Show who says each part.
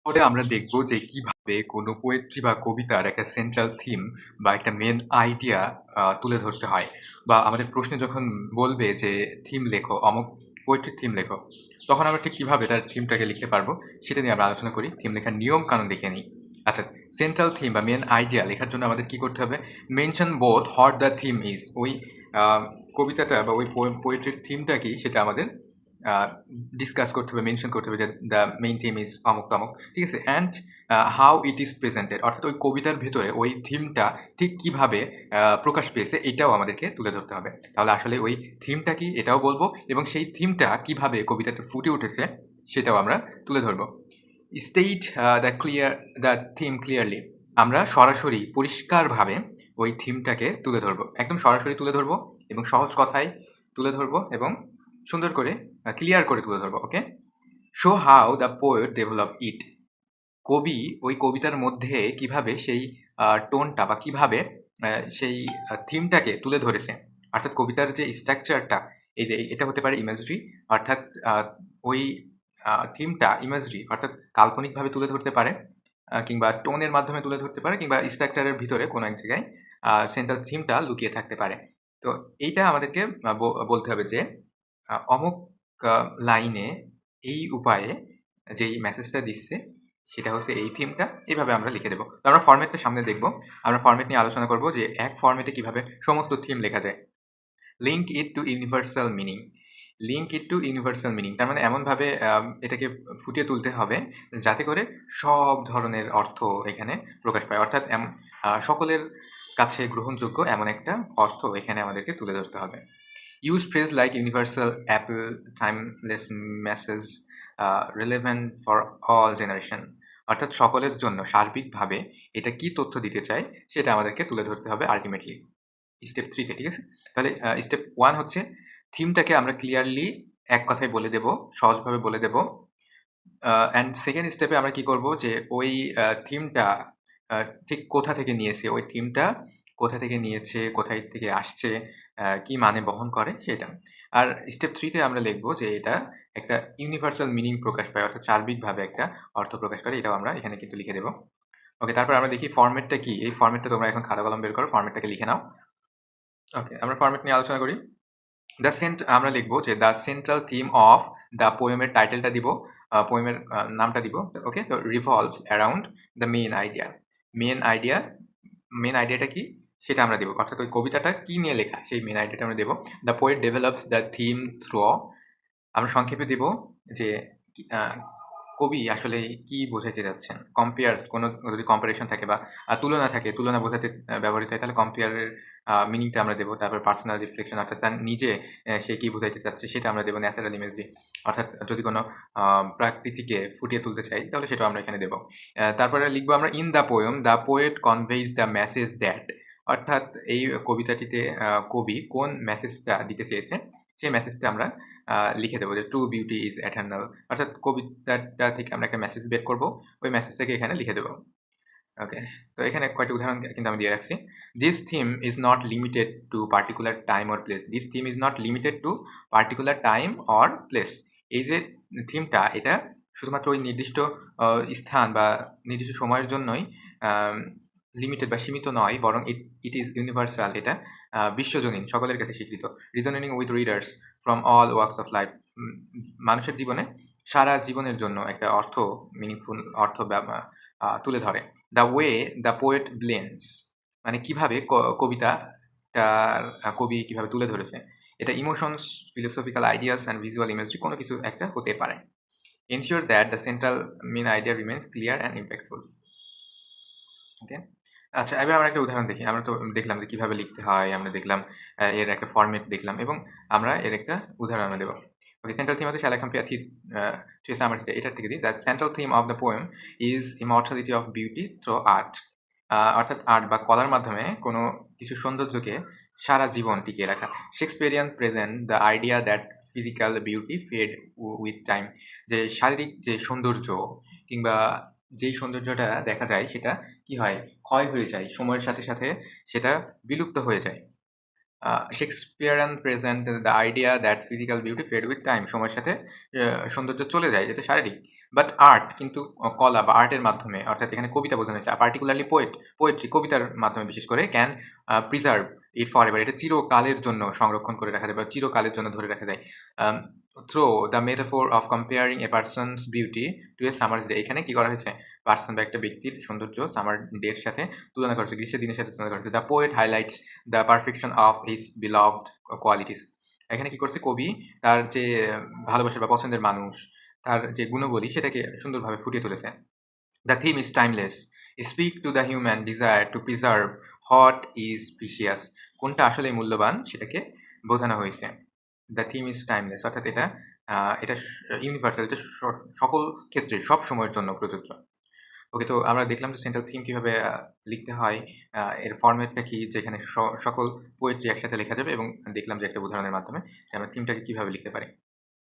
Speaker 1: পরে আমরা দেখব যে কিভাবে কোনো পোয়েট্রি বা কবিতার একটা সেন্ট্রাল থিম বা একটা মেন আইডিয়া তুলে ধরতে হয়। বা আমাদের প্রশ্নে যখন বলবে যে থিম লেখো, অমুক পোয়েট্রির থিম লেখো, তখন আমরা ঠিক কিভাবে তার থিমটাকে লিখতে পারবো সেটা নিয়ে আমরা আলোচনা করি। থিম লেখার নিয়ম কানুন দেখে নিই। আচ্ছা, সেন্ট্রাল থিম বা মেন আইডিয়া লেখার জন্য আমাদের কি করতে হবে? Mention both what the theme is. ওই আ কবিতাটা বা ওই পোয়েট্রির থিমটা কি সেটা আমাদের আ ডিসকাস করতে হবে, মেনশন করতে হবে যে দ্য মেইন থিম ইজ অমুক-তমুক। ঠিক আছে? And how it is presented, অর্থাৎ ওই কবিতার ভেতরে ওই থিমটা ঠিক কিভাবে প্রকাশ পেয়েছে এটাও আমাদেরকে তুলে ধরতে হবে। তাহলে আসলে ওই থিমটা কি এটাও বলব এবং সেই থিমটা কিভাবে কবিতাতে ফুটে উঠেছে সেটাও আমরা তুলে ধরব। State the theme clearly. আমরা সরাসরি পরিষ্কারভাবে ওই থিমটাকে তুলে ধরব। একদম সরাসরি তুলে ধরব এবং সহজ কথায় তুলে ধরব এবং সুন্দর করে ক্লিয়ার করে তুলে ধরব। Okay? Show how the poet develop it. কবি ওই কবিতার মধ্যে কিভাবে সেই টোনটা বা কিভাবে সেই থিমটাকে তুলে ধরেছে। অর্থাৎ কবিতার যে স্ট্রাকচারটা, এই যে এটা হতে পারে ইমেজরি, অর্থাৎ ওই থিমটা ইমেজরি অর্থাৎ কাল্পনিকভাবে তুলে ধরতে পারে, কিংবা টোনের মাধ্যমে তুলে ধরতে পারে, কিংবা স্ট্রাকচারের ভিতরে কোনো এক জায়গায় সেন্ট্রাল থিমটা লুকিয়ে থাকতে পারে। তো এইটা আমাদেরকে বলতে হবে যে অমুক আ লাইনে এই উপায়ে যেই মেসেজটা দিচ্ছে সেটা হচ্ছে এই থিমটা, এভাবে আমরা লিখে দেব। তো আমরা ফরমেটটা সামনে দেখব। আমরা ফরমেট নিয়ে আলোচনা করব যে এক ফরমেটে কিভাবে সমস্ত থিম লেখা যায়। লিঙ্ক ইট টু ইউনিভার্সাল মিনিং। লিঙ্ক ইট টু ইউনিভার্সাল মিনিং তার মানে এমনভাবে এটাকে ফুটিয়ে তুলতে হবে যাতে করে সব ধরনের অর্থ এখানে প্রকাশ পায়। অর্থাৎ সকলের কাছে গ্রহণযোগ্য এমন একটা অর্থ এখানে আমাদেরকে তুলে ধরতে হবে। Use phrase like universal, apple, timeless message, relevant for all generation. অর্থাৎ সকলের জন্য সার্বিকভাবে এটা কি তথ্য দিতে চায় সেটা আমাদেরকে তুলে ধরতে হবে আল্টিমেটলি স্টেপ 3 তে। ঠিক আছে? তাহলে স্টেপ 1 হচ্ছে থিমটাকে আমরা ক্লিয়ারলি এক কথায় বলে দেব, সহজভাবে বলে দেব। অ্যান্ড সেকেন্ড স্টেপে আমরা কি করব যে ওই থিমটা ঠিক কোথা থেকে নিয়েছে, ওই থিমটা কোথা থেকে নিয়েছে, কোথায় থেকে আসছে, কি মানে বহন করে সেটা। আর স্টেপ 3 তে আমরা লিখব যে এটা একটা ইউনিভার্সাল মিনিং প্রকাশ পায়, অর্থাৎ সার্বিকভাবে একটা অর্থ প্রকাশ করে। এটাও আমরা এখানে কিন্তু লিখে দেব। ওকে, তারপর আমরা দেখি ফরমেটটা কি? এই ফরমেটটা তোমরা এখন খাতা কলম বের করো, ফরমেটটাকে লিখে নাও। ওকে, আমরা ফরমেট নিয়ে আলোচনা করি। আমরা লিখব যে the central theme of the পোয়েমের টাইটেলটা দিব, পোয়েমের নামটা দিব। ওকে, তো revolves around the main idea. Main idea, main আইডিয়াটা কি সেটা আমরা দেব, অর্থাৎ ওই কবিতাটা কি নিয়ে লেখা সেই মেইন আইডিয়াটা আমরা দেব। The poet develops the theme through, আমরা সংক্ষেপে দেব যে কবি আসলে কি বোঝাতে যাচ্ছেন। কম্পেয়ার্স, কোনো যদি কম্পারিশন থাকে বা তুলনা থাকে, তুলনা বোঝাতে ব্যবহৃত হয় তাহলে কম্পেয়ারের মিনিংটা আমরা দেব। তারপর পার্সোনাল রিফ্লেকশন, অর্থাৎ তার নিজে সে কি বোঝাইতে চাচ্ছে সেটা আমরা দেব। ন্যাচারাল ইমেজরি, অর্থাৎ যদি কোনো প্রাকৃতিকে ফুটিয়ে তুলতে চাই তাহলে সেটাও আমরা এখানে দেব। তারপরে লিখবো আমরা in the poem the poet conveys the message that, অর্থাৎ এই কবিতাটিতে কবি কোন মেসেজটা দিতে চেয়েছে সেই মেসেজটা আমরা লিখে দেবো যে ট্রু বিউটি ইজ এটার্নাল, অর্থাৎ কবিতাটা থেকে আমরা একটা মেসেজ বের করব, ওই মেসেজটাকে এখানে লিখে দেবো। ওকে, তো এখানে কয়েকটি উদাহরণ কিন্তু আমি দিয়ে রাখছি। This theme is not limited to particular time or place. This theme is not limited to particular time or place. এই যে থিমটা, এটা শুধুমাত্র ওই নির্দিষ্ট স্থান বা নির্দিষ্ট সময়ের জন্যই লিমিটেড বা সীমিত নয়, বরং ইট ইজ ইউনিভার্সাল। এটা বিশ্বজনীন, সকলের কাছে স্বীকৃত। Resonating with readers from all walks of life. মানুষের জীবনে সারা জীবনের জন্য একটা অর্থ, মিনিংফুল অর্থ তুলে ধরে। The way the poet blends, মানে কিভাবে কবিতাটার কবি কিভাবে তুলে ধরেছে। এটা emotions, philosophical ideas and visual imagery কোনো কিছু একটা হতে পারে। Ensure that the central main idea remains clear and impactful. Okay, আচ্ছা, এবার আমরা একটা উদাহরণ দেখি। আমরা তো দেখলাম যে কিভাবে লিখতে হয়, আমরা দেখলাম এর একটা ফরম্যাট দেখলাম এবং আমরা এর একটা উদাহরণ আমরা দেব। ওকে, সেন্ট্রাল থিম হচ্ছে শ্যাল আই কম্পেয়ার ঠিক আছে, আমরা এটার থেকে দিই। The central theme of the poem is immortality of beauty through art. অর্থাৎ আর্ট বা কলার মাধ্যমে কোনো কিছু সৌন্দর্যকে সারা জীবন টিকিয়ে রাখা। Shakespearean present the idea that physical beauty fade with time, যে শারীরিক যে সৌন্দর্য কিংবা যেই সৌন্দর্যটা দেখা যায় সেটা কি হয়, ক্ষয় হয়ে যায় সময়ের সাথে সাথে, সেটা বিলুপ্ত হয়ে যায়। Shakespearean present the idea that physical beauty fade with time, সময়ের সাথে সৌন্দর্য চলে যায়, যেটা শারীরিক। বাট আর্ট কিন্তু কলা বা আর্টের মাধ্যমে, অর্থাৎ এখানে কবিতা বোঝানো হয়েছে, পার্টিকুলারলি পোয়েট্রি কবিতার মাধ্যমে বিশেষ করে can preserve it for ever, এটা চিরকালের জন্য সংরক্ষণ করে রাখা যায় বা চিরকালের জন্য ধরে রাখা যায়। Through the metaphor of comparing a person's beauty to a summer day, এখানে কি করা হয়েছে, পার্সন বা একটা ব্যক্তির সৌন্দর্য সামার ডের সাথে তুলনা করা হয়েছে, গ্রীষ্মের দিনের সাথে তুলনা করা হয়েছে। The poet highlights the perfection of his beloved qualities, এখানে কি করছে কবি তার যে ভালোবাসার বা পছন্দের মানুষ, তার যে গুণবলী সেটাকে সুন্দরভাবে ফুটিয়ে তুলেছে। The theme is timeless, speak to the human desire to preserve what is precious, কোনটা আসলে মূল্যবান সেটাকে বোঝানো হয়েছে। দ্য থিম ইজ টাইমলেস, অর্থাৎ এটা ইউনিভার্সাল, এটা সকল ক্ষেত্রে সব সময়ের জন্য প্রযোজ্য। ওকে, তো আমরা দেখলাম যে সেন্ট্রাল থিম কিভাবে লিখতে হয়, এর ফরম্যাটটা কি, যেখানে সকল পোয়েট্রি একসাথে লেখা যাবে, এবং দেখলাম যে একটা উদাহরণের মাধ্যমে যে আমরা থিমটাকে কিভাবে লিখতে পারি।